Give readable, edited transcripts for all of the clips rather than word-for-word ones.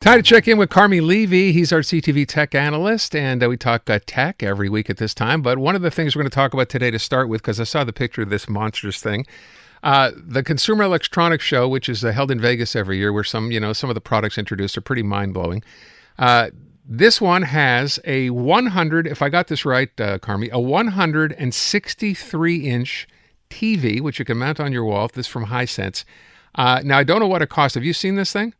Time to check in with Carmi Levy. He's our CTV tech analyst, and we talk tech every week at this time. But one of the things we're going to talk about today to start with, because I saw the picture of this monstrous thing, the Consumer Electronics Show, which is held in Vegas every year, where some of the products introduced are pretty mind-blowing. This one has a 100, if I got this right, Carmi, a 163-inch TV, which you can mount on your wall. This is from Hisense. Now, I don't know what it costs. Have you seen this thing?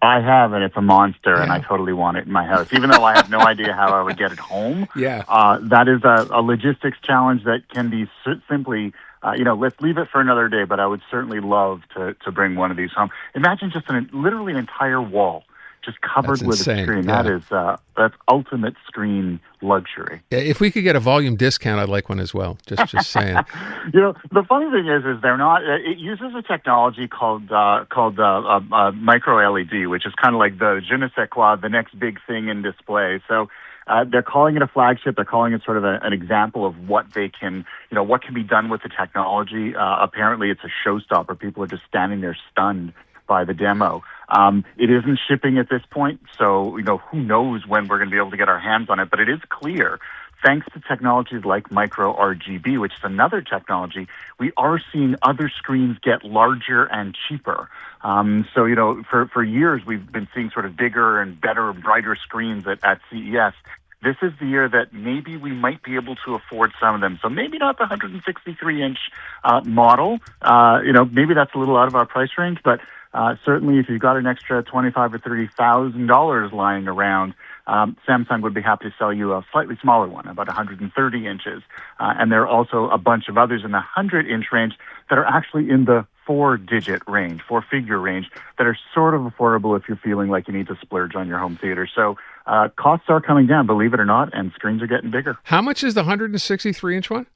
I have, and it's a monster, and I totally want it in my house, even though I have no idea how I would get it home. Yeah. That is a logistics challenge that can be simply, let's leave it for another day, but I would certainly love to bring one of these home. Imagine just literally an entire wall just covered with a screen. Yeah. That's ultimate screen luxury. Yeah, if we could get a volume discount, I'd like one as well. Just saying. The funny thing is they're not. It uses a technology called micro LED, which is kind of like the je ne sais quoi, the next big thing in display. So they're calling it a flagship. They're calling it sort of an example of what they can, what can be done with the technology. Apparently, it's a showstopper. People are just standing there stunned by the demo. It isn't shipping at this point, so who knows when we're going to be able to get our hands on it, but it is clear, thanks to technologies like micro RGB, which is another technology, we are seeing other screens get larger and cheaper. For years we've been seeing sort of bigger and better, brighter screens at CES. This is the year that maybe we might be able to afford some of them. So maybe not the 163-inch model. Maybe that's a little out of our price range, but certainly if you've got an extra $25,000 or $30,000 lying around, Samsung would be happy to sell you a slightly smaller one, about 130 inches. And there are also a bunch of others in the 100-inch range that are actually in the four-figure range, that are sort of affordable if you're feeling like you need to splurge on your home theater. So costs are coming down, believe it or not, and screens are getting bigger. How much is the 163-inch one?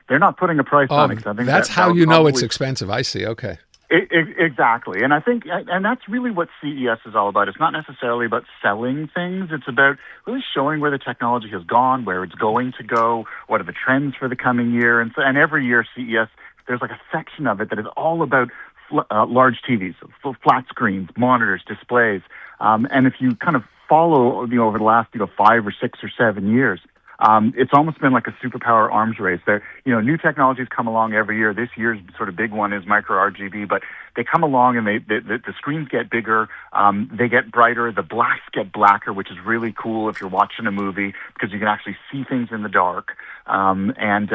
They're not putting a price on it. I think that's how you know it's expensive. I see. Okay. Exactly. And I think, and that's really what CES is all about. It's not necessarily about selling things. It's about really showing where the technology has gone, where it's going to go, what are the trends for the coming year. And every year CES, there's like a section of it that is all about large TVs, flat screens, monitors, displays. And if you kind of follow, over the last, 5 or 6 or 7 years, it's almost been like a superpower arms race. There, new technologies come along every year. This year's sort of big one is micro RGB, but they come along and the screens get bigger, they get brighter, the blacks get blacker, which is really cool if you're watching a movie because you can actually see things in the dark. And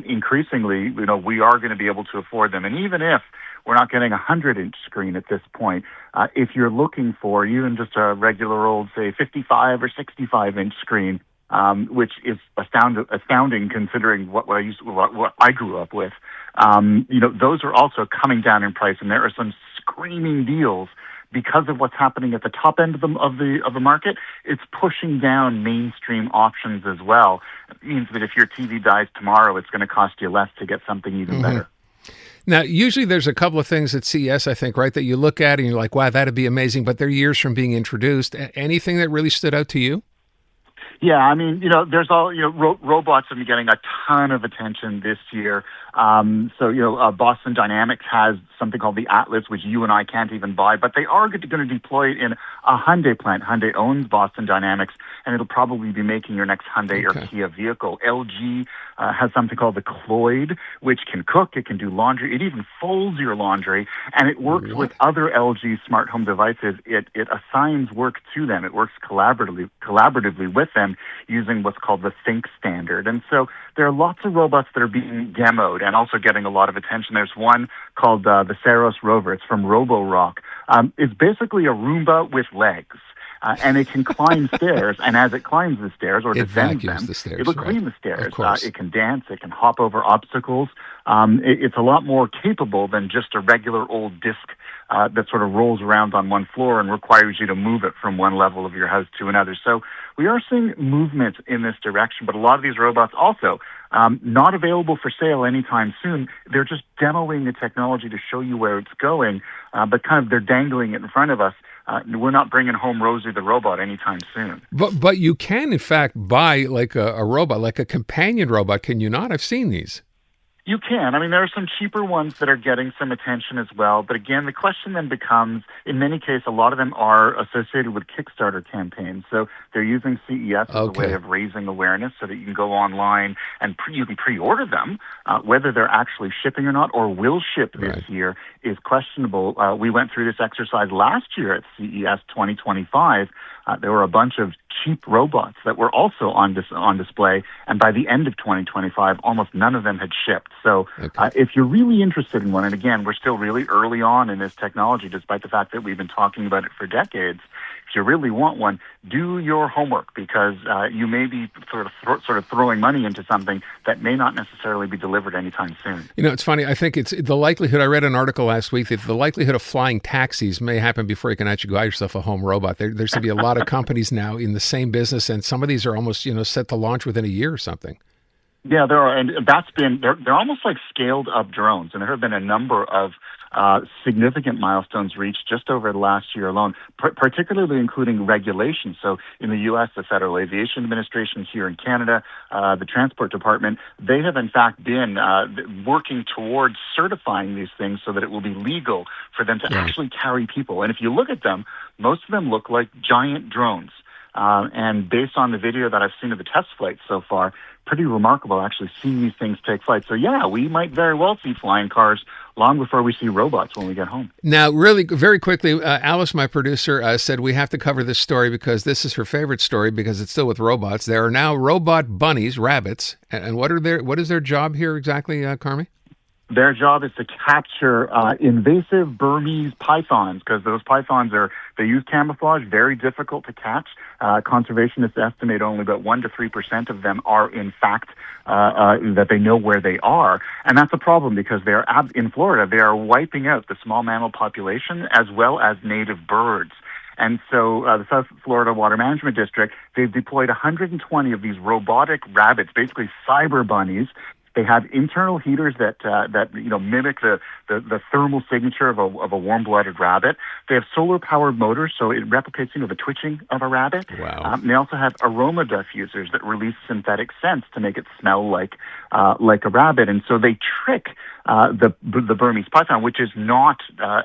increasingly, we are going to be able to afford them. And even if we're not getting a 100-inch screen at this point, if you're looking for even just a regular old, say, 55 or 65-inch screen, which is astounding considering what I grew up with. Those are also coming down in price, and there are some screaming deals because of what's happening at the top end of the market. It's pushing down mainstream options as well. It means that if your TV dies tomorrow, it's going to cost you less to get something even better. Now, usually there's a couple of things at CES, I think, right, that you look at and you're like, wow, that'd be amazing, but they're years from being introduced. Anything that really stood out to you? Yeah, I mean, there's all, robots have been getting a ton of attention this year. Boston Dynamics has something called the Atlas, which you and I can't even buy, but they are going to deploy it in a Hyundai plant. Hyundai owns Boston Dynamics, and it'll probably be making your next Hyundai or Kia vehicle. LG has something called the Cloyd, which can cook, it can do laundry, it even folds your laundry, and it works with other LG smart home devices. It assigns work to them. It works collaboratively with them using what's called the Think standard. And so there are lots of robots that are being demoed and also getting a lot of attention. There's one called the Saros Rover. It's from Roborock. It's basically a Roomba with legs. And it can climb stairs, and as it climbs the stairs or descends them, it'll clean the stairs. It can dance, it can hop over obstacles. It's a lot more capable than just a regular old disc that sort of rolls around on one floor and requires you to move it from one level of your house to another. So we are seeing movement in this direction, but a lot of these robots also not available for sale anytime soon. They're just demoing the technology to show you where it's going, but kind of they're dangling it in front of us. We're not bringing home Rosie the robot anytime soon. But you can, in fact, buy like a robot, like a companion robot, can you not? I've seen these. You can. I mean, there are some cheaper ones that are getting some attention as well. But again, the question then becomes, in many cases, a lot of them are associated with Kickstarter campaigns. So they're using CES as a way of raising awareness so that you can go online and you can pre-order them. Whether they're actually shipping or not, or will ship this year, is questionable. We went through this exercise last year at CES 2025. There were a bunch of cheap robots that were also on display, and by the end of 2025, almost none of them had shipped. So if you're really interested in one, and again, we're still really early on in this technology, despite the fact that we've been talking about it for decades, if you really want one, do your homework, because you may be sort of throwing money into something that may not necessarily be delivered anytime soon. You know, it's funny. I think it's the likelihood. I read an article last week that the likelihood of flying taxis may happen before you can actually buy yourself a home robot. There seems to be a lot of companies now in the same business, and some of these are almost set to launch within a year or something. Yeah, there are, and they're almost like scaled up drones, and there have been a number of significant milestones reached just over the last year alone, particularly including regulation. So in the U.S., the Federal Aviation Administration, here in Canada, the Transport Department, they have in fact been working towards certifying these things so that it will be legal for them to actually carry people. And if you look at them, most of them look like giant drones. And based on the video that I've seen of the test flights so far, pretty remarkable actually seeing these things take flight. So yeah, we might very well see flying cars long before we see robots when we get home. Now, really, very quickly, Alice, my producer, said we have to cover this story because this is her favorite story because it's still with robots. There are now robot bunnies, rabbits, and what is their job here exactly, Carmi? Their job is to capture invasive Burmese pythons, because those pythons they use camouflage, very difficult to catch. Conservationists estimate only about 1% to 3% of them are in fact that they know where they are, and that's a problem because they're in Florida. They are wiping out the small mammal population as well as native birds. And so the South Florida Water Management District, they've deployed 120 of these robotic rabbits, basically cyber bunnies. They have internal heaters that mimic the thermal signature of a warm-blooded rabbit. They have solar-powered motors, so it replicates the twitching of a rabbit. Wow. And they also have aroma diffusers that release synthetic scents to make it smell like a rabbit. And so they trick the Burmese python, which is not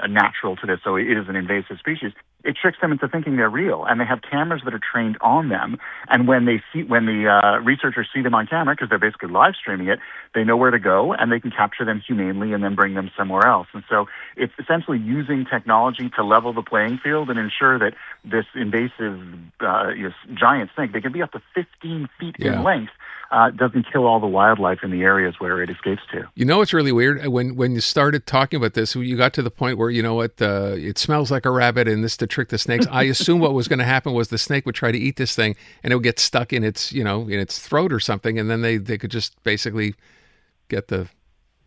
natural to this, so it is an invasive species. It tricks them into thinking they're real, and they have cameras that are trained on them. And when the researchers see them on camera, because they're basically live streaming it, they know where to go, and they can capture them humanely and then bring them somewhere else. And so it's essentially using technology to level the playing field and ensure that this invasive giant snake, they can be up to 15 feet in length, doesn't kill all the wildlife in the areas where it escapes to. You know, it's really weird. When you started talking about this, you got to the point where, it smells like a rabbit and this to trick the snakes. I assume what was going to happen was the snake would try to eat this thing and it would get stuck in its, in its throat or something. And then they could just basically get the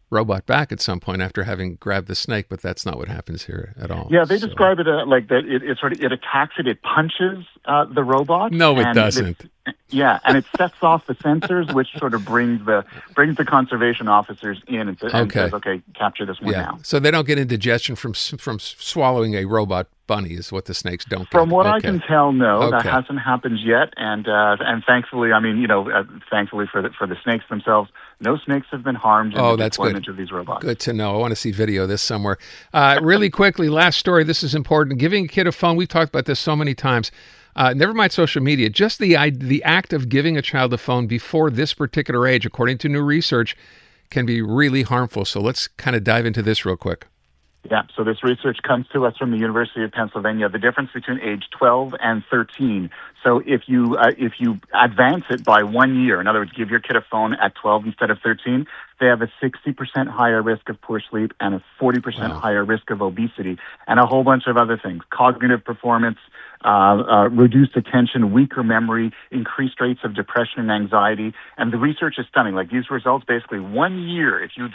robot back at some point after having grabbed the snake, but that's not what happens here at all. Yeah, they describe it like that. It attacks it. It punches the robot. No, it doesn't. And it sets off the sensors, which sort of brings the conservation officers in and says, "Okay, capture this one now." So they don't get indigestion from swallowing a robot bunny, is what the snakes don't get. From what I can tell, no, that hasn't happened yet. And thancfully, thankfully for the snakes themselves, no snakes have been harmed in the deployment of these robots. Good to know. I want to see video of this somewhere. Really quickly, last story. This is important. Giving a kid a phone. We've talked about this so many times. Never mind social media. Just the act of giving a child a phone before this particular age, according to new research, can be really harmful. So let's kind of dive into this real quick. Yeah, so this research comes to us from the University of Pennsylvania, the difference between age 12 and 13. So if you advance it by 1 year, in other words, give your kid a phone at 12 instead of 13, they have a 60% higher risk of poor sleep and a 40% higher risk of obesity and a whole bunch of other things. Cognitive performance, reduced attention, weaker memory, increased rates of depression and anxiety. And the research is stunning. Like these results, basically 1 year, if you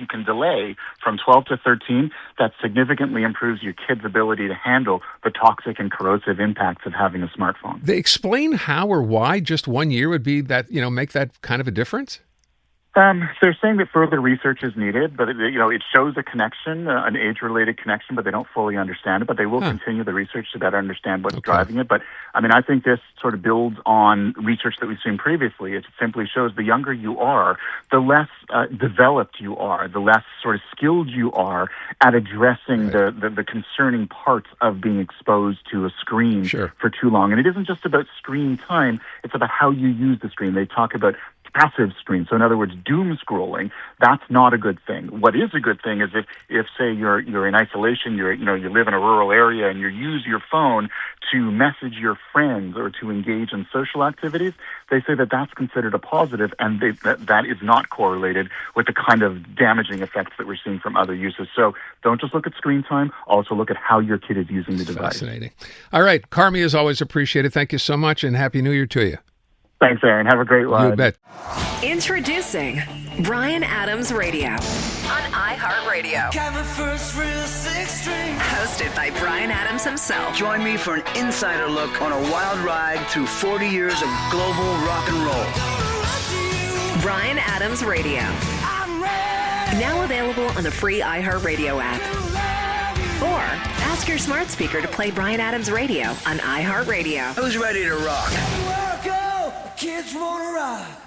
can delay from 12 to 13, that significantly improves your kid's ability to handle the toxic and corrosive impacts of having a smartphone. They explain how or why just 1 year would be that, make that kind of a difference? They're saying that further research is needed, but it shows a connection, an age-related connection, but they don't fully understand it. But they will continue the research to better understand what's driving it. But I mean, I think this sort of builds on research that we've seen previously. It simply shows the younger you are, the less developed you are, the less sort of skilled you are at addressing the concerning parts of being exposed to a screen for too long. And it isn't just about screen time; it's about how you use the screen. They talk about passive screen. So in other words, doom scrolling, that's not a good thing. What is a good thing is if say you're in isolation, you live in a rural area and you use your phone to message your friends or to engage in social activities, they say that that's considered a positive, and that is not correlated with the kind of damaging effects that we're seeing from other uses. So don't just look at screen time, also look at how your kid is using the device. Fascinating. All right, Carmi, as always, appreciated. Thank you so much, and Happy New Year to you. Thanks, Aaron. Have a great one. You bet. Introducing Bryan Adams Radio on iHeartRadio. Hosted by Bryan Adams himself. Join me for an insider look on a wild ride through 40 years of global rock and roll. Bryan Adams Radio. Now available on the free iHeartRadio app. Or ask your smart speaker to play Bryan Adams Radio on iHeartRadio. Who's ready to rock? Kids wanna rock.